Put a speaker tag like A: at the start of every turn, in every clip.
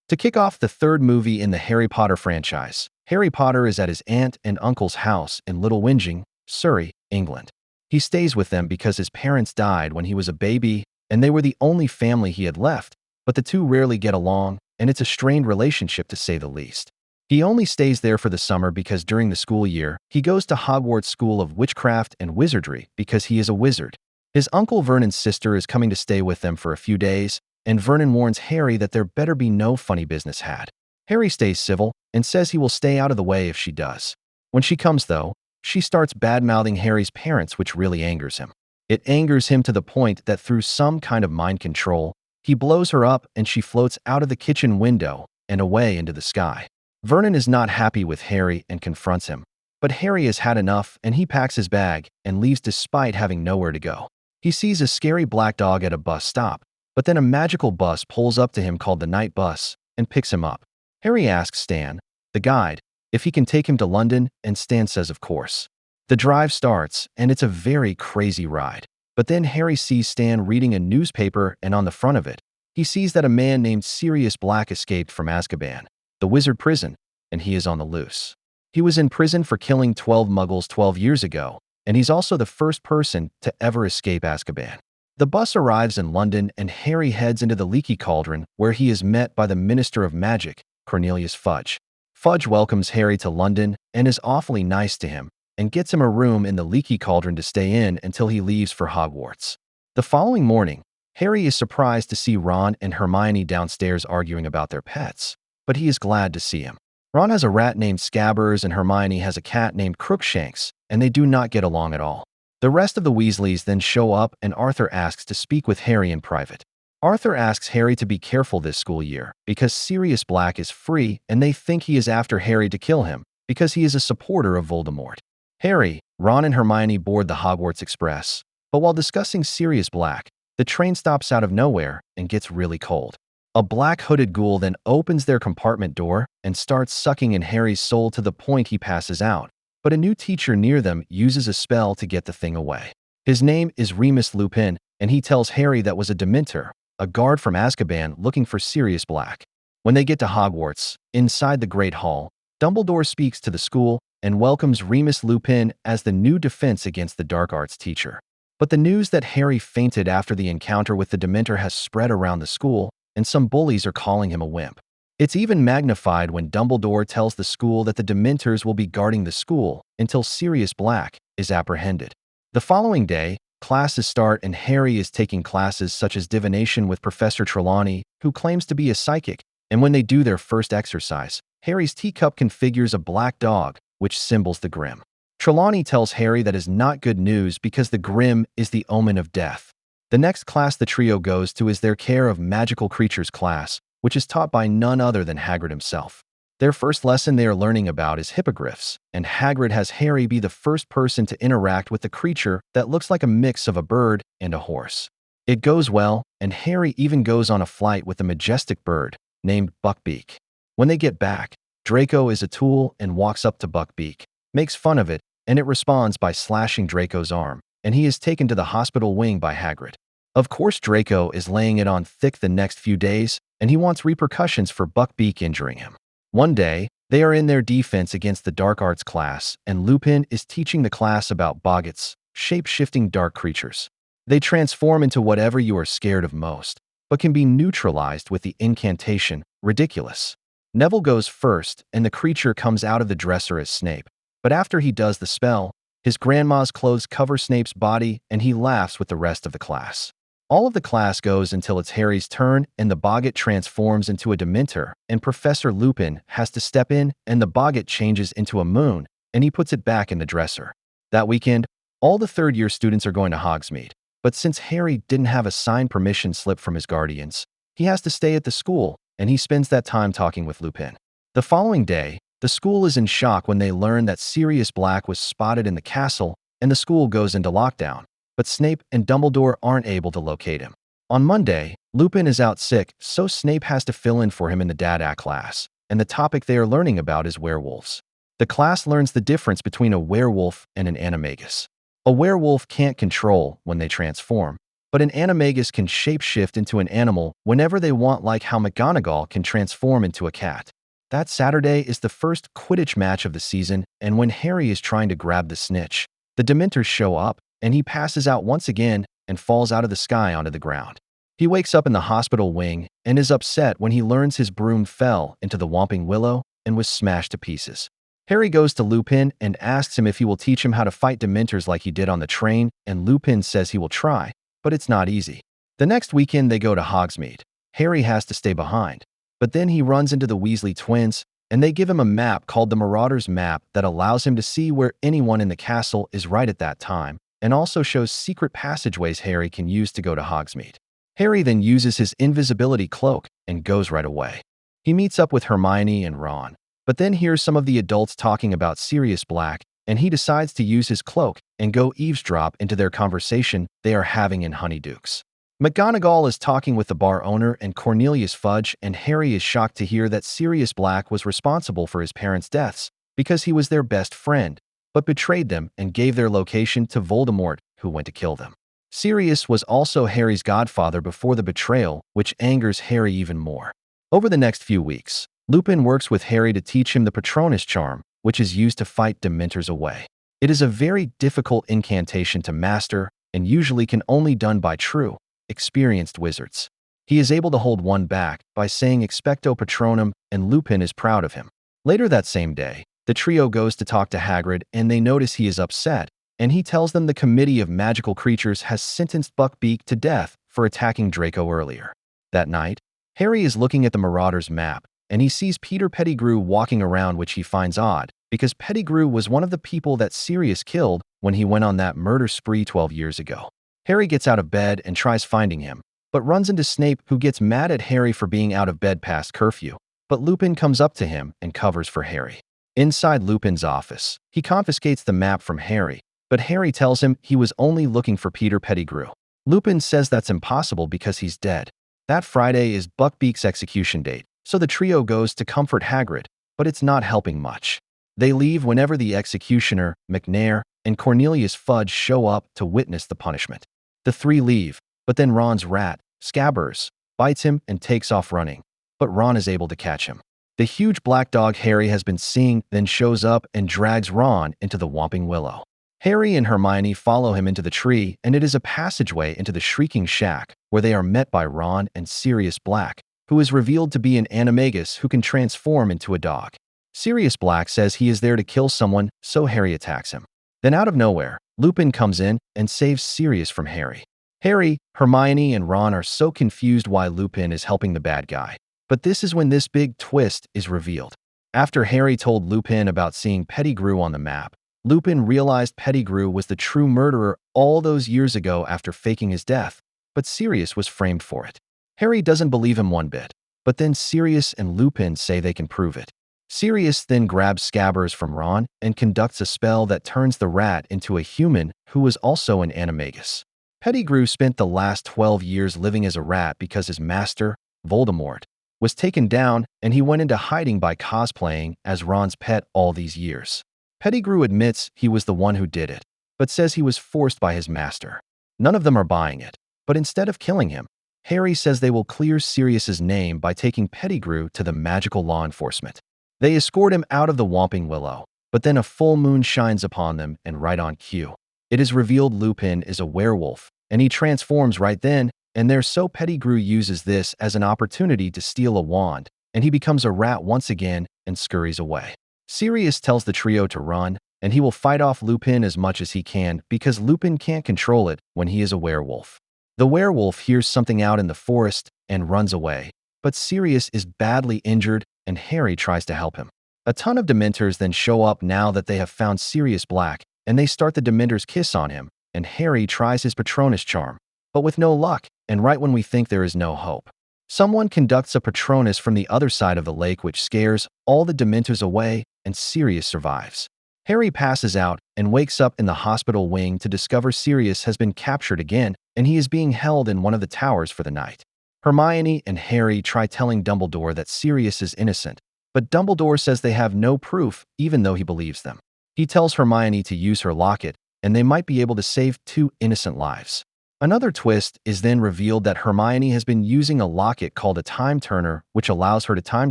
A: To kick off the third movie in the Harry Potter franchise, Harry Potter is at his aunt and uncle's house in Little Whinging, Surrey, England. He stays with them because his parents died when he was a baby and they were the only family he had left, but the two rarely get along and it's a strained relationship to say the least. He only stays there for the summer because during the school year, he goes to Hogwarts School of Witchcraft and Wizardry because he is a wizard. His uncle Vernon's sister is coming to stay with them for a few days, and Vernon warns Harry that there better be no funny business had. Harry stays civil and says he will stay out of the way if she does. When she comes, though, she starts bad-mouthing Harry's parents, which really angers him. It angers him to the point that through some kind of mind control, he blows her up and she floats out of the kitchen window and away into the sky. Vernon is not happy with Harry and confronts him, but Harry has had enough and he packs his bag and leaves despite having nowhere to go. He sees a scary black dog at a bus stop, but then a magical bus pulls up to him called the Night Bus and picks him up. Harry asks Stan, the guide, if he can take him to London, and Stan says of course. The drive starts, and it's a very crazy ride. But then Harry sees Stan reading a newspaper, and on the front of it, he sees that a man named Sirius Black escaped from Azkaban, the wizard prison, and he is on the loose. He was in prison for killing 12 muggles 12 years ago, and he's also the first person to ever escape Azkaban. The bus arrives in London and Harry heads into the Leaky Cauldron where he is met by the Minister of Magic, Cornelius Fudge. Fudge welcomes Harry to London and is awfully nice to him and gets him a room in the Leaky Cauldron to stay in until he leaves for Hogwarts. The following morning, Harry is surprised to see Ron and Hermione downstairs arguing about their pets, but he is glad to see him. Ron has a rat named Scabbers and Hermione has a cat named Crookshanks, and they do not get along at all. The rest of the Weasleys then show up and Arthur asks to speak with Harry in private. Arthur asks Harry to be careful this school year because Sirius Black is free and they think he is after Harry to kill him because he is a supporter of Voldemort. Harry, Ron and Hermione board the Hogwarts Express, but while discussing Sirius Black, the train stops out of nowhere and gets really cold. A black hooded ghoul then opens their compartment door and starts sucking in Harry's soul to the point he passes out. But a new teacher near them uses a spell to get the thing away. His name is Remus Lupin, and he tells Harry that was a Dementor, a guard from Azkaban looking for Sirius Black. When they get to Hogwarts, inside the Great Hall, Dumbledore speaks to the school and welcomes Remus Lupin as the new defense against the dark arts teacher. But the news that Harry fainted after the encounter with the Dementor has spread around the school, and some bullies are calling him a wimp. It's even magnified when Dumbledore tells the school that the Dementors will be guarding the school until Sirius Black is apprehended. The following day, classes start and Harry is taking classes such as divination with Professor Trelawney, who claims to be a psychic, and when they do their first exercise, Harry's teacup configures a black dog, which symbols the Grim. Trelawney tells Harry that is not good news because the Grim is the omen of death. The next class the trio goes to is their Care of Magical Creatures class, which is taught by none other than Hagrid himself. Their first lesson they are learning about is hippogriffs, and Hagrid has Harry be the first person to interact with the creature that looks like a mix of a bird and a horse. It goes well, and Harry even goes on a flight with a majestic bird named Buckbeak. When they get back, Draco is a tool and walks up to Buckbeak, makes fun of it, and it responds by slashing Draco's arm, and he is taken to the hospital wing by Hagrid. Of course, Draco is laying it on thick the next few days, and he wants repercussions for Buckbeak injuring him. One day, they are in their defense against the dark arts class, and Lupin is teaching the class about boggots, shape-shifting dark creatures. They transform into whatever you are scared of most, but can be neutralized with the incantation, Ridiculous. Neville goes first, and the creature comes out of the dresser as Snape. But after he does the spell, his grandma's clothes cover Snape's body, and he laughs with the rest of the class. All of the class goes until it's Harry's turn and the boggart transforms into a Dementor and Professor Lupin has to step in and the boggart changes into a moon and he puts it back in the dresser. That weekend, all the third-year students are going to Hogsmeade, but since Harry didn't have a signed permission slip from his guardians, he has to stay at the school and he spends that time talking with Lupin. The following day, the school is in shock when they learn that Sirius Black was spotted in the castle and the school goes into lockdown. But Snape and Dumbledore aren't able to locate him. On Monday, Lupin is out sick, so Snape has to fill in for him in the Dada class, and the topic they are learning about is werewolves. The class learns the difference between a werewolf and an animagus. A werewolf can't control when they transform, But an animagus can shapeshift into an animal whenever they want, like how McGonagall can transform into a cat. That Saturday is the first Quidditch match of the season, and when Harry is trying to grab the snitch, the Dementors show up, and he passes out once again and falls out of the sky onto the ground. He wakes up in the hospital wing and is upset when he learns his broom fell into the Whomping Willow and was smashed to pieces. Harry goes to Lupin and asks him if he will teach him how to fight Dementors like he did on the train, and Lupin says he will try, but it's not easy. The next weekend they go to Hogsmeade. Harry has to stay behind, but then he runs into the Weasley twins, and they give him a map called the Marauder's map that allows him to see where anyone in the castle is right at that time, and also shows secret passageways Harry can use to go to Hogsmeade. Harry then uses his invisibility cloak and goes right away. He meets up with Hermione and Ron, but then hears some of the adults talking about Sirius Black, and he decides to use his cloak and go eavesdrop into their conversation they are having in Honeydukes. McGonagall is talking with the bar owner and Cornelius Fudge, and Harry is shocked to hear that Sirius Black was responsible for his parents' deaths because he was their best friend, but betrayed them and gave their location to Voldemort, who went to kill them. Sirius was also Harry's godfather before the betrayal, which angers Harry even more. Over the next few weeks, Lupin works with Harry to teach him the Patronus charm, which is used to fight Dementors away. It is a very difficult incantation to master and usually can only be done by true, experienced wizards. He is able to hold one back by saying Expecto Patronum, and Lupin is proud of him. Later that same day, the trio goes to talk to Hagrid, and they notice he is upset, and he tells them the Committee of Magical Creatures has sentenced Buckbeak to death for attacking Draco earlier. That night, Harry is looking at the Marauder's map, and he sees Peter Pettigrew walking around, which he finds odd, because Pettigrew was one of the people that Sirius killed when he went on that murder spree 12 years ago. Harry gets out of bed and tries finding him, but runs into Snape, who gets mad at Harry for being out of bed past curfew, but Lupin comes up to him and covers for Harry. Inside Lupin's office, he confiscates the map from Harry, but Harry tells him he was only looking for Peter Pettigrew. Lupin says that's impossible because he's dead. That Friday is Buckbeak's execution date, so the trio goes to comfort Hagrid, but it's not helping much. They leave whenever the executioner, McNair, and Cornelius Fudge show up to witness the punishment. The three leave, but then Ron's rat, Scabbers, bites him and takes off running, but Ron is able to catch him. The huge black dog Harry has been seeing then shows up and drags Ron into the Whomping Willow. Harry and Hermione follow him into the tree, and it is a passageway into the Shrieking Shack, where they are met by Ron and Sirius Black, who is revealed to be an animagus who can transform into a dog. Sirius Black says he is there to kill someone, so Harry attacks him. Then out of nowhere, Lupin comes in and saves Sirius from Harry. Harry, Hermione, and Ron are so confused why Lupin is helping the bad guy, but this is when this big twist is revealed. After Harry told Lupin about seeing Pettigrew on the map, Lupin realized Pettigrew was the true murderer all those years ago after faking his death, but Sirius was framed for it. Harry doesn't believe him one bit, but then Sirius and Lupin say they can prove it. Sirius then grabs Scabbers from Ron and conducts a spell that turns the rat into a human who was also an animagus. Pettigrew spent the last 12 years living as a rat because his master, Voldemort, was taken down, and he went into hiding by cosplaying as Ron's pet all these years. Pettigrew admits he was the one who did it, but says he was forced by his master. None of them are buying it, but instead of killing him, Harry says they will clear Sirius's name by taking Pettigrew to the magical law enforcement. They escort him out of the Whomping Willow, but then a full moon shines upon them, and right on cue, it is revealed Lupin is a werewolf, and he transforms right then and there, so Pettigrew uses this as an opportunity to steal a wand, and he becomes a rat once again and scurries away. Sirius tells the trio to run, and he will fight off Lupin as much as he can because Lupin can't control it when he is a werewolf. The werewolf hears something out in the forest and runs away, but Sirius is badly injured and Harry tries to help him. A ton of Dementors then show up now that they have found Sirius Black, and they start the Dementors' kiss on him, and Harry tries his Patronus charm, but with no luck, and right when we think there is no hope, someone conducts a Patronus from the other side of the lake, which scares all the Dementors away, and Sirius survives. Harry passes out and wakes up in the hospital wing to discover Sirius has been captured again, and he is being held in one of the towers for the night. Hermione and Harry try telling Dumbledore that Sirius is innocent, but Dumbledore says they have no proof, even though he believes them. He tells Hermione to use her locket, and they might be able to save 2 innocent lives. Another twist is then revealed that Hermione has been using a locket called a time turner, which allows her to time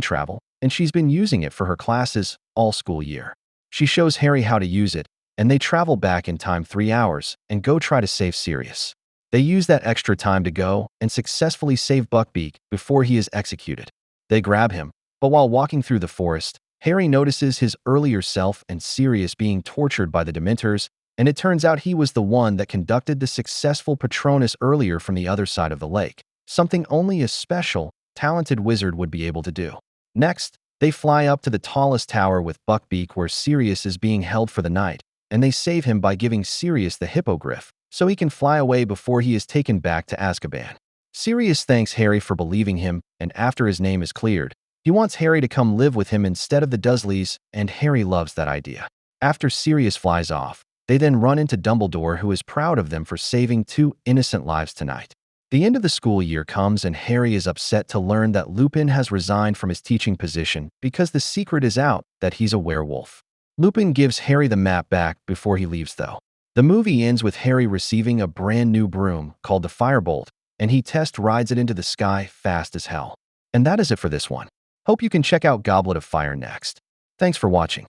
A: travel, and she's been using it for her classes all school year. She shows Harry how to use it, and they travel back in time 3 hours and go try to save Sirius. They use that extra time to go and successfully save Buckbeak before he is executed. They grab him, but while walking through the forest, Harry notices his earlier self and Sirius being tortured by the Dementors, and it turns out he was the one that conducted the successful Patronus earlier from the other side of the lake, something only a special, talented wizard would be able to do. Next, they fly up to the tallest tower with Buckbeak where Sirius is being held for the night, and they save him by giving Sirius the hippogriff, so he can fly away before he is taken back to Azkaban. Sirius thanks Harry for believing him, and after his name is cleared, he wants Harry to come live with him instead of the Dursleys, and Harry loves that idea. After Sirius flies off, they then run into Dumbledore, who is proud of them for saving 2 innocent lives tonight. The end of the school year comes and Harry is upset to learn that Lupin has resigned from his teaching position because the secret is out that he's a werewolf. Lupin gives Harry the map back before he leaves though. The movie ends with Harry receiving a brand new broom called the Firebolt, and he test rides it into the sky fast as hell. And that is it for this one. Hope you can check out Goblet of Fire next. Thanks for watching.